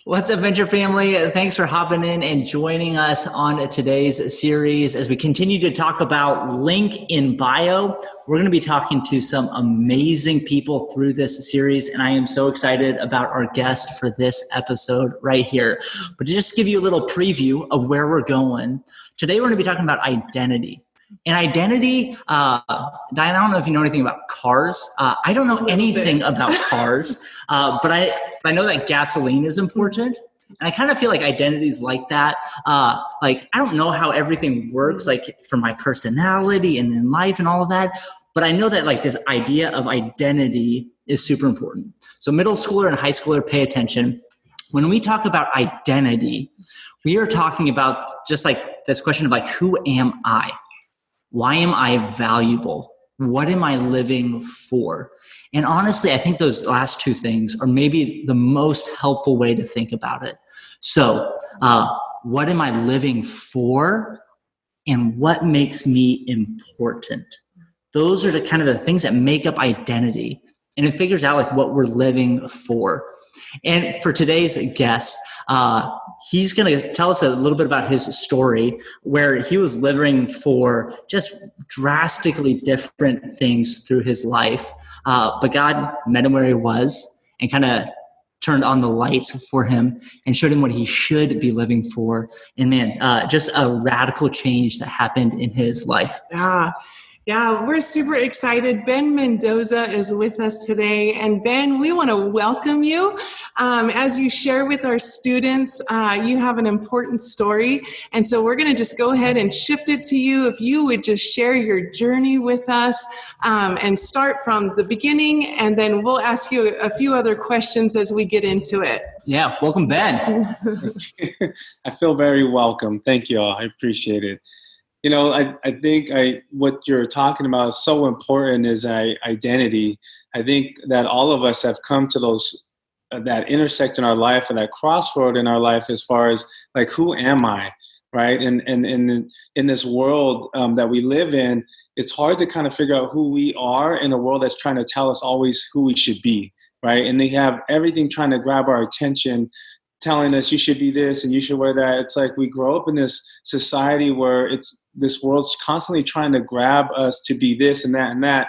What's up, Venture family? Thanks for hopping in and joining us on today's series. As we continue to talk about link in bio, we're going to be talking to some amazing people through this series, and I am so excited about our guest for this episode right here. But to just give you a little preview of where we're going, today we're going to be talking about identity. And identity, Diane, I don't know if you know anything about cars. I don't know anything about cars, but I know that gasoline is important. And I kind of feel like identity is like that. Like, I don't know how everything works, like for my personality and in life and all of that. But I know that like this idea of identity is super important. So middle schooler and high schooler, pay attention. When we talk about identity, we are talking about just like this question of like, who am I? Why am I valuable? What am I living for? And honestly, I think those last two things are maybe the most helpful way to think about it. So, what am I living for? And what makes me important? Those are the kind of the things that make up identity. And it figures out like what we're living for. And for today's guest, he's going to tell us a little bit about his story where he was living for just drastically different things through his life. But God met him where he was and kind of turned on the lights for him and showed him what he should be living for. And man, just a radical change that happened in his life. Yeah, we're super excited. Ben Mendoza is with us today. And Ben, we want to welcome you. As you share with our students, you have an important story. And so we're going to just go ahead and shift it to you. If you would just share your journey with us and start from the beginning, and then we'll ask you a few other questions as we get into it. Yeah, welcome, Ben. I feel very welcome. Thank you all. I appreciate it. You know, I think what you're talking about is so important is identity. I think that all of us have come to that intersect in our life or that crossroad in our life as far as like, who am I, right? And in this world that we live in, it's hard to kind of figure out who we are in a world that's trying to tell us always who we should be, right? And they have everything trying to grab our attention, telling us you should be this and you should wear that. It's like we grow up in this society where this world's constantly trying to grab us to be this and that and that.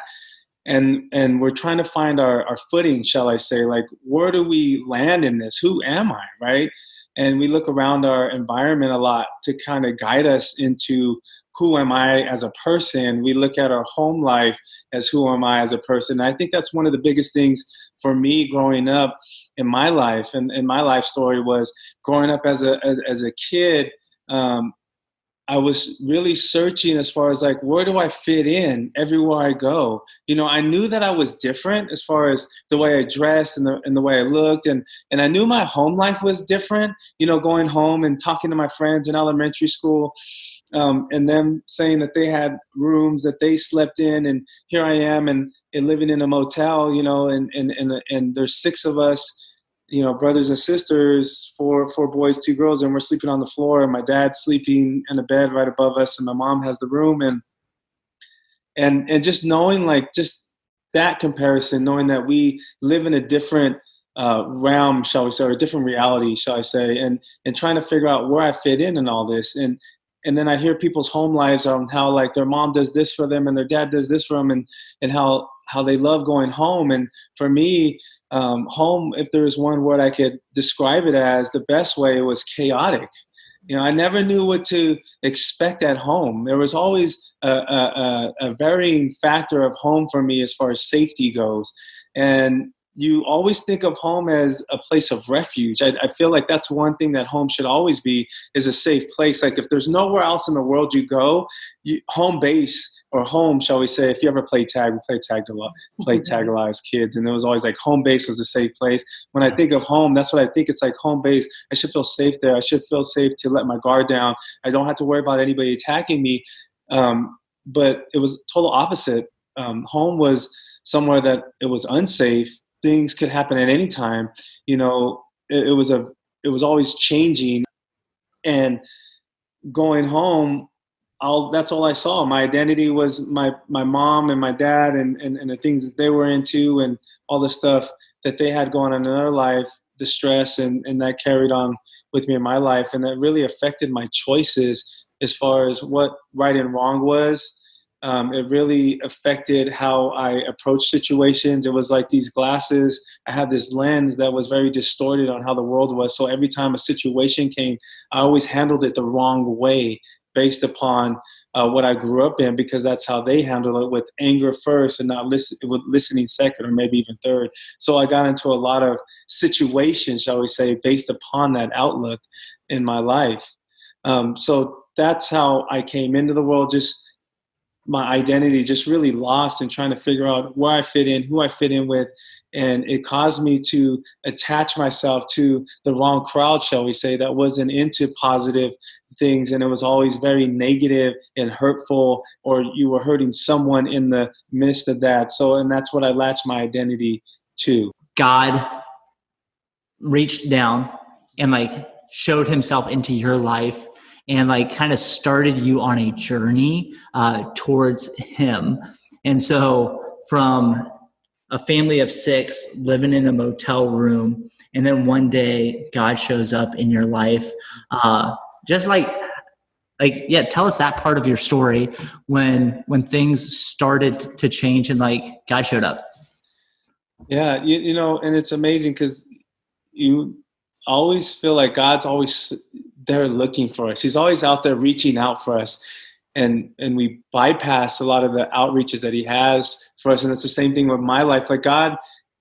And we're trying to find our footing, shall I say, like, where do we land in this? Who am I, right? And we look around our environment a lot to kind of guide us into who am I as a person. We look at our home life as who am I as a person. And I think that's one of the biggest things for me growing up in my life, and my life story was growing up as a kid. I was really searching as far as like, where do I fit in everywhere I go? You know, I knew that I was different as far as the way I dressed and the way I looked. And I knew my home life was different, you know, going home and talking to my friends in elementary school and them saying that they had rooms that they slept in. And here I am and living in a motel, you know, and there's 6 of us, you know, brothers and sisters, four boys, 2 girls, and we're sleeping on the floor, and my dad's sleeping in a bed right above us, and my mom has the room, and just knowing like just that comparison, knowing that we live in a different realm, shall we say, or a different reality, shall I say, and trying to figure out where I fit in all this, and then I hear people's home lives on how like their mom does this for them and their dad does this for them, and how they love going home, and for me. Home, if there was one word I could describe it as, the best way was chaotic. You know, I never knew what to expect at home. There was always a varying factor of home for me as far as safety goes. And you always think of home as a place of refuge. I feel like that's one thing that home should always be, is a safe place. Like if there's nowhere else in the world you go, home base or home, shall we say, if you ever play tag, we played tag a lot as kids, and it was always like home base was a safe place. When I think of home, that's what I think. It's like home base. I should feel safe there. I should feel safe to let my guard down. I don't have to worry about anybody attacking me. But it was total opposite. Home was somewhere that it was unsafe. Things could happen at any time. You know, it was always changing. And going home, that's all I saw. My identity was my mom and my dad and the things that they were into and all the stuff that they had going on in their life, the stress and that carried on with me in my life. And that really affected my choices as far as what right and wrong was. It really affected how I approached situations. It was like these glasses. I had this lens that was very distorted on how the world was. So every time a situation came, I always handled it the wrong way based upon what I grew up in, because that's how they handle it, with anger first and not with listening second or maybe even third. So I got into a lot of situations, shall we say, based upon that outlook in my life. So that's how I came into the world, just my identity just really lost and trying to figure out where I fit in, who I fit in with. And it caused me to attach myself to the wrong crowd, shall we say, that wasn't into positive things. And it was always very negative and hurtful, or you were hurting someone in the midst of that. So, and that's what I latched my identity to. God reached down and like showed himself into your life and like kind of started you on a journey towards him. And so from a family of 6 living in a motel room, and then one day God shows up in your life, just yeah, tell us that part of your story when things started to change and like God showed up. Yeah, you know, and it's amazing because you always feel like God's always there looking for us. He's always out there reaching out for us. And we bypass a lot of the outreaches that he has for us. And it's the same thing with my life. Like God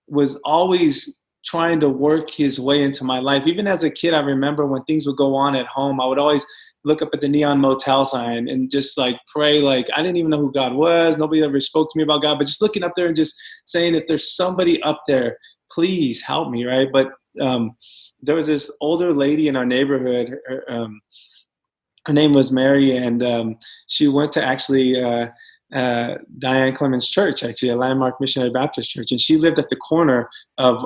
was always trying to work his way into my life. Even as a kid, I remember when things would go on at home, I would always look up at the neon motel sign and just like pray. Like I didn't even know who God was. Nobody ever spoke to me about God, but just looking up there and just saying, if there's somebody up there, please help me. Right. But there was this older lady in our neighborhood. Her name was Mary, and she went to actually Diane Clemens Church, actually a Landmark Missionary Baptist Church, and she lived at the corner of.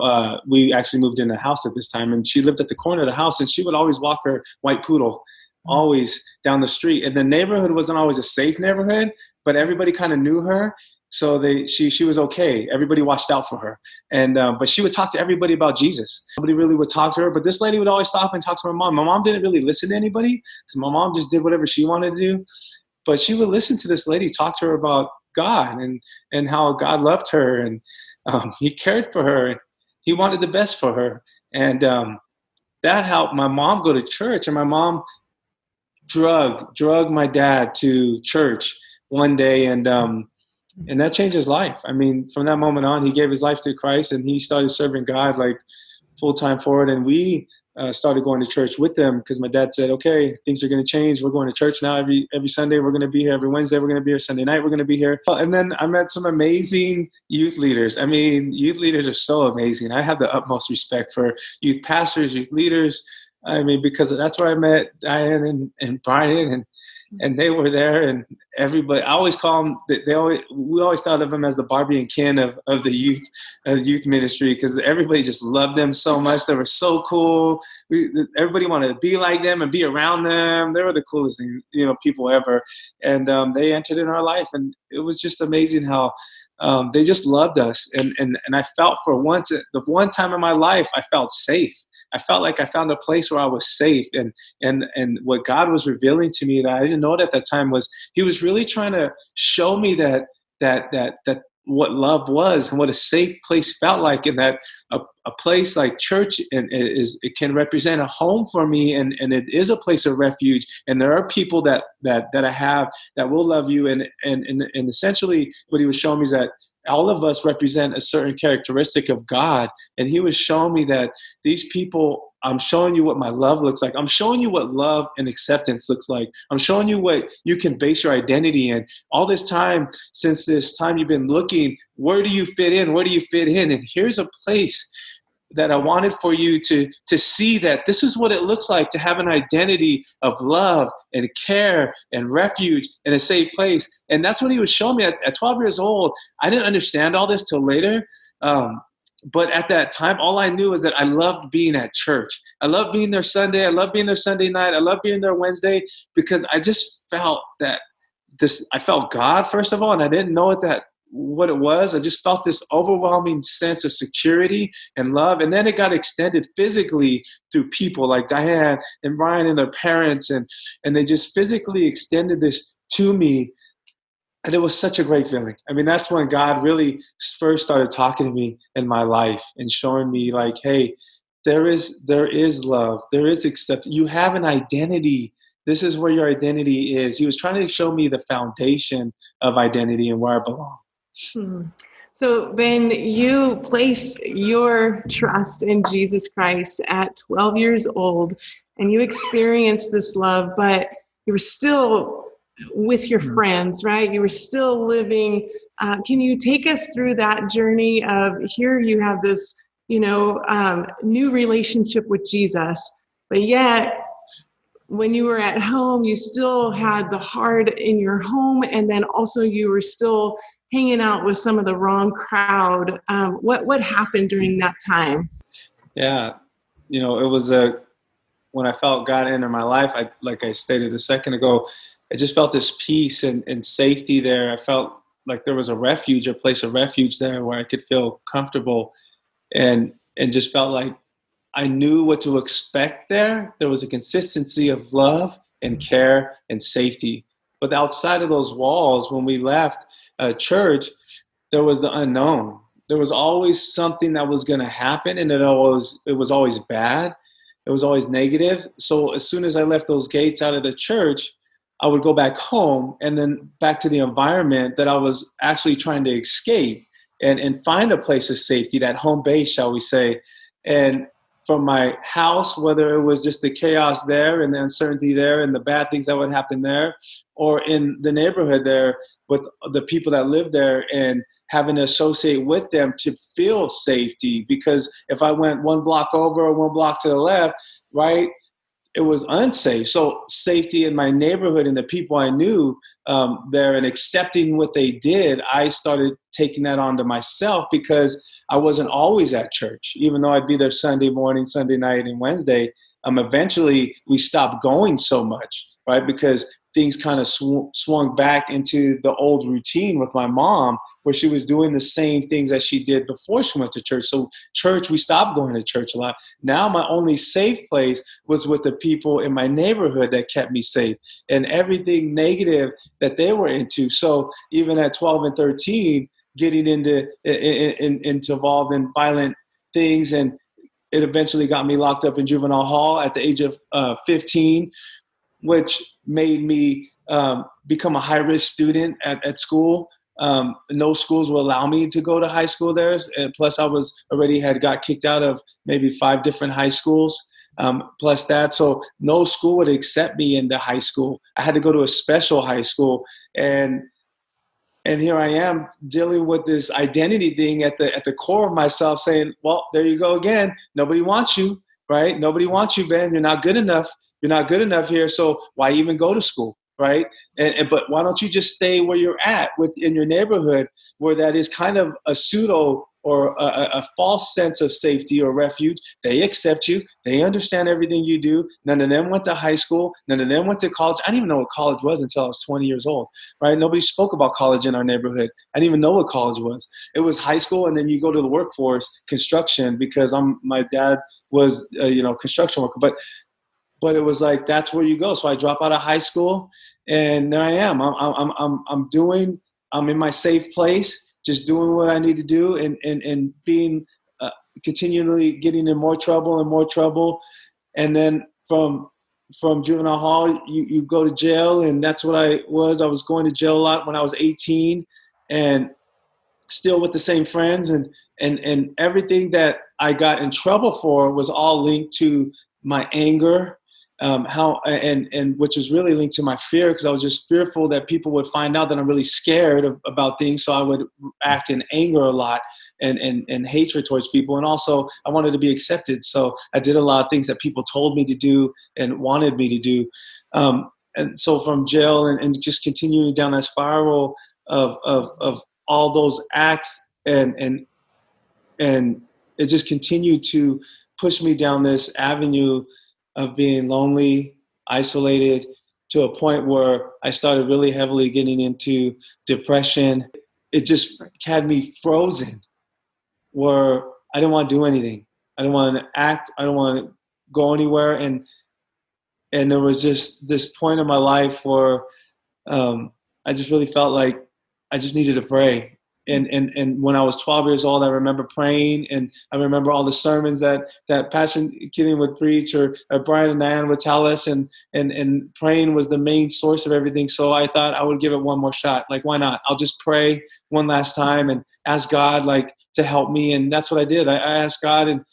We actually moved in a house at this time, and she lived at the corner of the house, and she would always walk her white poodle, always down the street. And the neighborhood wasn't always a safe neighborhood, but everybody kind of knew her. So she was okay. Everybody watched out for her. And but she would talk to everybody about Jesus. Nobody really would talk to her, but this lady would always stop and talk to her mom. My mom didn't really listen to anybody because my mom just did whatever she wanted to do. But she would listen to this lady talk to her about God and how God loved her and he cared for her. And he wanted the best for her. And that helped my mom go to church. And my mom drug my dad to church one day, and that changed his life. I mean, from that moment on, he gave his life to Christ and he started serving God like full time forward. And we started going to church with them because my dad said, okay, things are going to change. We're going to church now every Sunday. We're going to be here every Wednesday. We're going to be here Sunday night. We're going to be here. And then I met some amazing youth leaders. I mean, youth leaders are so amazing. I have the utmost respect for youth pastors, youth leaders. I mean, because that's where I met Diane and Brian and they were there, and everybody. I always call them. We always thought of them as the Barbie and Ken of the youth ministry, because everybody just loved them so much. They were so cool. Everybody wanted to be like them and be around them. They were the coolest people ever. And they entered in our life, and it was just amazing how they just loved us. And I felt for once, the one time in my life, I felt safe. I felt like I found a place where I was safe, and what God was revealing to me that I didn't know it at that time was He was really trying to show me that what love was and what a safe place felt like, and that a place like church it can represent a home for me, and it is a place of refuge, and there are people that I have that will love you, and essentially what He was showing me is that all of us represent a certain characteristic of God. And He was showing me that these people, I'm showing you what my love looks like. I'm showing you what love and acceptance looks like. I'm showing you what you can base your identity in. All this time, since this time you've been looking, where do you fit in? Where do you fit in? And here's a place that I wanted for you to see that this is what it looks like to have an identity of love and care and refuge and a safe place. And that's what He was showing me at 12 years old. I didn't understand all this till later. but at that time, all I knew is that I loved being at church. I loved being there Sunday. I loved being there Sunday night. I loved being there Wednesday, because I just felt that I felt God, first of all, and I didn't know what it was. I just felt this overwhelming sense of security and love. And then it got extended physically through people like Diane and Brian and their parents. And they just physically extended this to me. And it was such a great feeling. I mean, that's when God really first started talking to me in my life and showing me like, hey, there is love. There is acceptance. You have an identity. This is where your identity is. He was trying to show me the foundation of identity and where I belong. So, Ben, you placed your trust in Jesus Christ at 12 years old, and you experienced this love, but you were still with your friends, right? You were still living. Can you take us through that journey of here you have this, new relationship with Jesus, but yet when you were at home, you still had the hard in your home, and then also you were still hanging out with some of the wrong crowd. What happened during that time? Yeah, it was when I felt God enter my life, like I stated a second ago, I just felt this peace and safety there. I felt like there was a place of refuge there where I could feel comfortable, and just felt like I knew what to expect there. There was a consistency of love and care and safety. But outside of those walls, when we left church, there was the unknown. There was always something that was going to happen, and it was always bad. It was always negative. So as soon as I left those gates out of the church, I would go back home and then back to the environment that I was actually trying to escape and find a place of safety, that home base, shall we say. And from my house, whether it was just the chaos there and the uncertainty there and the bad things that would happen there, or in the neighborhood there with the people that live there and having to associate with them to feel safety. Because if I went one block over or one block to the left, right, it was unsafe. So safety in my neighborhood and the people I knew there and accepting what they did, I started taking that onto myself because I wasn't always at church, even though I'd be there Sunday morning, Sunday night, and Wednesday. Eventually, we stopped going so much, right? Because things kind of swung back into the old routine with my mom, where she was doing the same things that she did before she went to church. So church, we stopped going to church a lot. Now my only safe place was with the people in my neighborhood that kept me safe and everything negative that they were into. So even at 12 and 13, getting into involved in violent things, and it eventually got me locked up in juvenile hall at the age of 15, which made me become a high-risk student at school. No schools will allow me to go to high school there. And plus, I had got kicked out of maybe 5 different high schools. Plus that, so no school would accept me into high school. I had to go to a special high school, and here I am dealing with this identity thing at the core of myself, saying, "Well, there you go again. Nobody wants you, right? Nobody wants you, Ben. You're not good enough. You're not good enough here. So why even go to school?" Right? But why don't you just stay where you're at in your neighborhood, where that is kind of a pseudo or a false sense of safety or refuge. They accept you. They understand everything you do. None of them went to high school. None of them went to college. I didn't even know what college was until I was 20 years old, right? Nobody spoke about college in our neighborhood. I didn't even know what college was. It was high school, and then you go to the workforce, construction, because my dad was construction worker. But it was like, that's where you go. So I drop out of high school, and there I am. I'm in my safe place, just doing what I need to do, and being continually getting in more trouble and more trouble. And then from juvenile hall, you go to jail, and that's what I was. I was going to jail a lot when I was 18, and still with the same friends, and everything that I got in trouble for was all linked to my anger. Which was really linked to my fear, because I was just fearful that people would find out that I'm really scared about things. So I would act in anger a lot and hatred towards people. And also I wanted to be accepted. So I did a lot of things that people told me to do and wanted me to do. And so from jail and just continuing down that spiral of all those acts and it just continued to push me down this avenue of being lonely, isolated, to a point where I started really heavily getting into depression. It just had me frozen, where I didn't want to do anything. I didn't want to act. I didn't want to go anywhere. And there was just this point in my life where I just really felt like I just needed to pray. And when I was 12 years old, I remember praying, and I remember all the sermons that Pastor Killian would preach, or Brian and Diane would tell us, and praying was the main source of everything. So I thought I would give it one more shot. Like, why not? I'll just pray one last time and ask God, like, to help me. And that's what I did. I asked God, and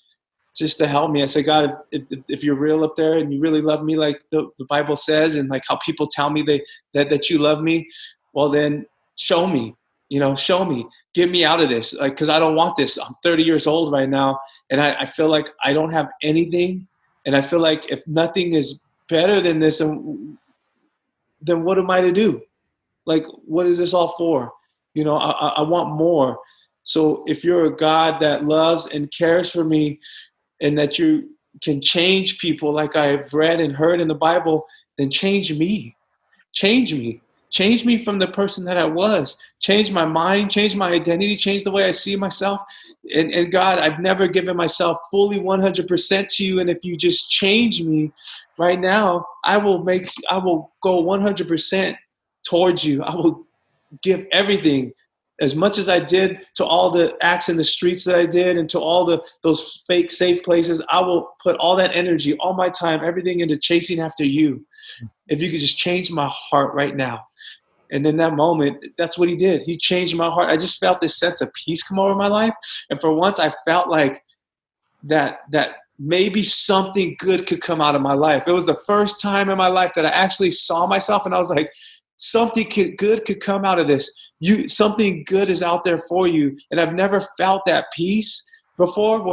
just to help me. I said, God, if you're real up there and you really love me, like the Bible says, and like how people tell me that you love me, well, then show me. Show me, get me out of this. Like, cause I don't want this. I'm 30 years old right now. And I feel like I don't have anything. And I feel like if nothing is better than this, then what am I to do? Like, what is this all for? I want more. So if you're a God that loves and cares for me, and that you can change people like I've read and heard in the Bible, then change me. Change me. Change me from the person that I was. Change my mind, change my identity, change the way I see myself. And God, I've never given myself fully 100% to you. And if you just change me right now, I will go 100% towards you. I will give everything, as much as I did to all the acts in the streets that I did, and to all those fake safe places. I will put all that energy, all my time, everything into chasing after you. If you could just change my heart right now. And in that moment, that's what he did. He changed my heart. I just felt this sense of peace come over my life. And for once, I felt like that maybe something good could come out of my life. It was the first time in my life that I actually saw myself, and I was like, something good could come out of this. Something good is out there for you. And I've never felt that peace before,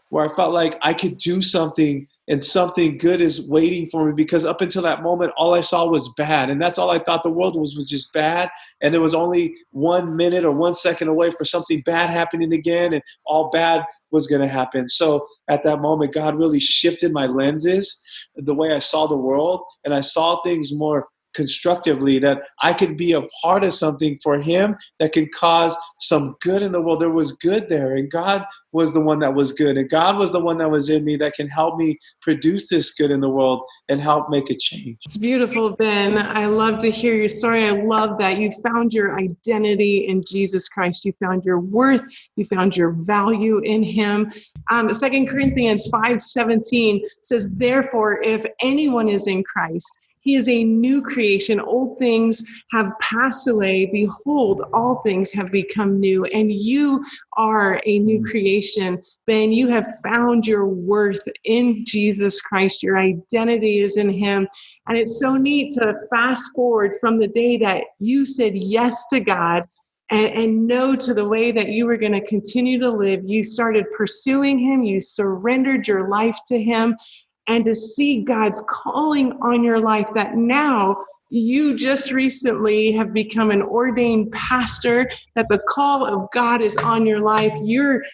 where I felt like I could do something and something good is waiting for me, because up until that moment, all I saw was bad. And that's all I thought the world was just bad. And there was only 1 minute or 1 second away for something bad happening again, and all bad was going to happen. So at that moment, God really shifted my lenses, the way I saw the world, and I saw things more constructively, that I could be a part of something for him that could cause some good in the world. There was good there, and God was the one that was good, and God was the one that was in me that can help me produce this good in the world and help make a change. It's beautiful, Ben. I love to hear your story. I love that you found your identity in Jesus Christ. You found your worth. You found your value in him. 2 Corinthians 5:17 says, therefore, if anyone is in Christ, he is a new creation. Old things have passed away. Behold, all things have become new. And you are a new creation. Ben, you have found your worth in Jesus Christ. Your identity is in him. And it's so neat to fast forward from the day that you said yes to God and no to the way that you were going to continue to live. You started pursuing him. You surrendered your life to him. And to see God's calling on your life, that now you just recently have become an ordained pastor, that the call of God is on your life. You're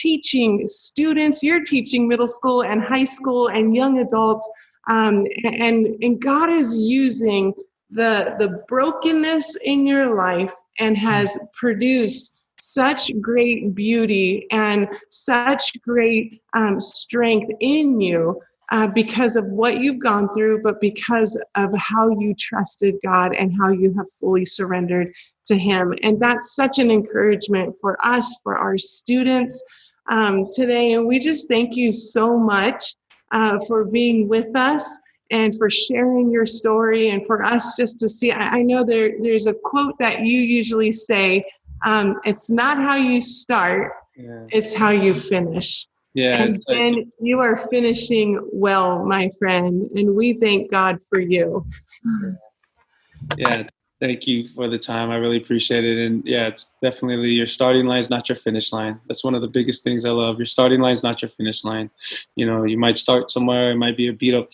teaching students, you're teaching middle school and high school and young adults. And God is using the brokenness in your life and has produced such great beauty and such great strength in you. Because of what you've gone through, but because of how you trusted God and how you have fully surrendered to him. And that's such an encouragement for us, for our students today. And we just thank you so much for being with us and for sharing your story, and for us just to see. I know there's a quote that you usually say, it's not how you start, it's how you finish. Yeah, and then you are finishing well, my friend, and we thank God for you. Yeah, thank you for the time. I really appreciate it. And yeah, it's definitely your starting line is not your finish line. That's one of the biggest things I love. Your starting line is not your finish line. You might start somewhere, it might be a beat up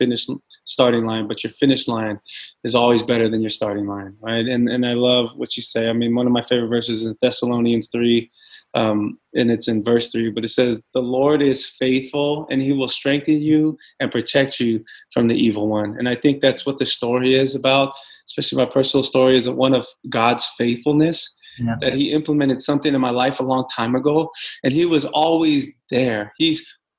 starting line, but your finish line is always better than your starting line, right? And I love what you say. I mean, one of my favorite verses is in Thessalonians 3. and it's in verse 3, but it says, "The Lord is faithful, and he will strengthen you and protect you from the evil one." And I think that's what the story is about, especially my personal story is one of God's faithfulness, that he implemented something in my life a long time ago, and he was always there.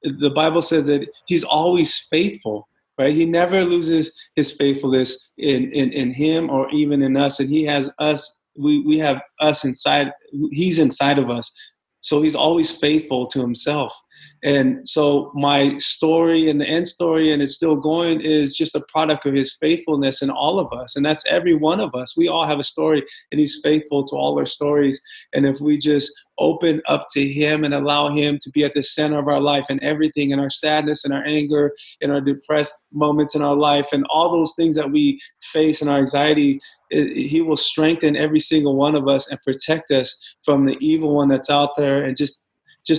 The Bible says that he's always faithful, right? He never loses his faithfulness in him or even in us. And he has us, we have us inside, he's inside of us. So he's always faithful to himself. And so my story and the end story, and it's still going, is just a product of his faithfulness in all of us. And that's every one of us. We all have a story, and he's faithful to all our stories. And if we just open up to him and allow him to be at the center of our life and everything, in our sadness and our anger and our depressed moments in our life and all those things that we face in our anxiety, he will strengthen every single one of us and protect us from the evil one that's out there, and just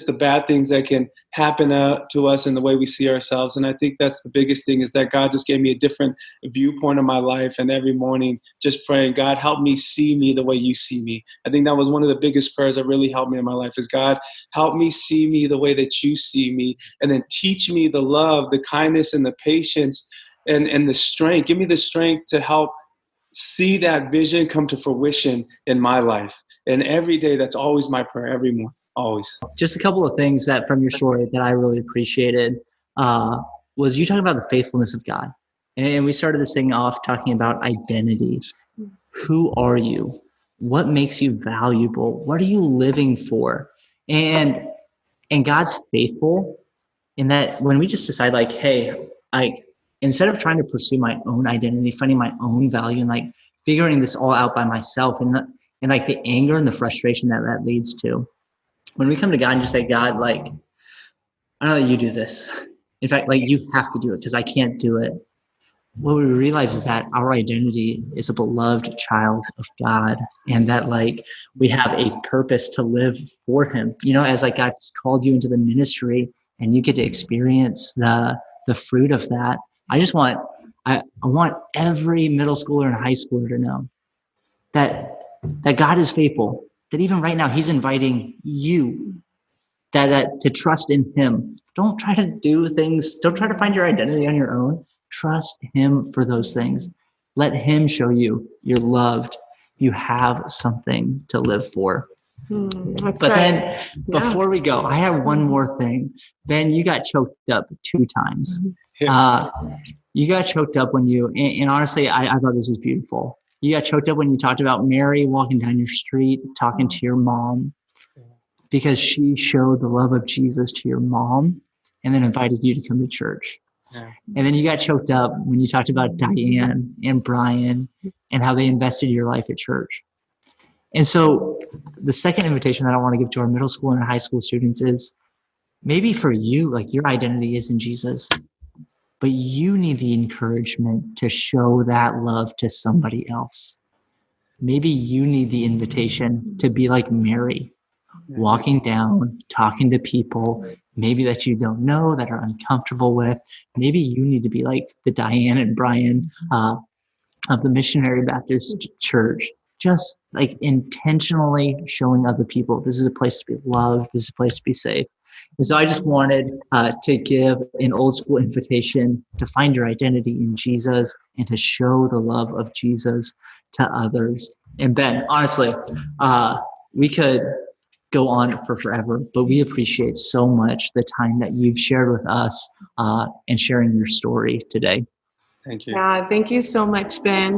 the bad things that can happen to us in the way we see ourselves. And I think that's the biggest thing, is that God just gave me a different viewpoint of my life. And every morning just praying, God, help me see me the way you see me. I think that was one of the biggest prayers that really helped me in my life, is God, help me see me the way that you see me. And then teach me the love, the kindness, and the patience, and the strength. Give me the strength to help see that vision come to fruition in my life. And every day, that's always my prayer, every morning. Always. Just a couple of things that from your story that I really appreciated was you talking about the faithfulness of God. And we started this thing off talking about identity. Who are you? What makes you valuable? What are you living for? And God's faithful in that when we just decide like, hey, instead of trying to pursue my own identity, finding my own value, and like figuring this all out by myself, and like the anger and the frustration that leads to, when we come to God and just say, God, like, I know that you do this. In fact, like, you have to do it because I can't do it. What we realize is that our identity is a beloved child of God, and that like we have a purpose to live for him. You know, as like God's called you into the ministry and you get to experience the fruit of that. I want every middle schooler and high schooler to know that God is faithful. That even right now, he's inviting you that to trust in him. Don't try to do things. Don't try to find your identity on your own. Trust him for those things. Let him show you you're loved. You have something to live for. That's but right. Then before we go, I have one more thing. Ben, you got choked up 2 times. You got choked up when and honestly, I thought this was beautiful. You got choked up when you talked about Mary walking down your street, talking to your mom, because she showed the love of Jesus to your mom and then invited you to come to church. Yeah. And then you got choked up when you talked about Diane and Brian and how they invested your life at church. And so the second invitation that I want to give to our middle school and high school students is maybe for you, like your identity is in Jesus, but you need the encouragement to show that love to somebody else. Maybe you need the invitation to be like Mary, walking down, talking to people, maybe that you don't know, that are uncomfortable with. Maybe you need to be like the Diane and Brian of the Missionary Baptist Church, just like intentionally showing other people this is a place to be loved, this is a place to be safe. And so I just wanted to give an old school invitation to find your identity in Jesus and to show the love of Jesus to others. And Ben, honestly, we could go on for forever, but we appreciate so much the time that you've shared with us and sharing your story today. Thank you. Yeah, thank you so much, Ben.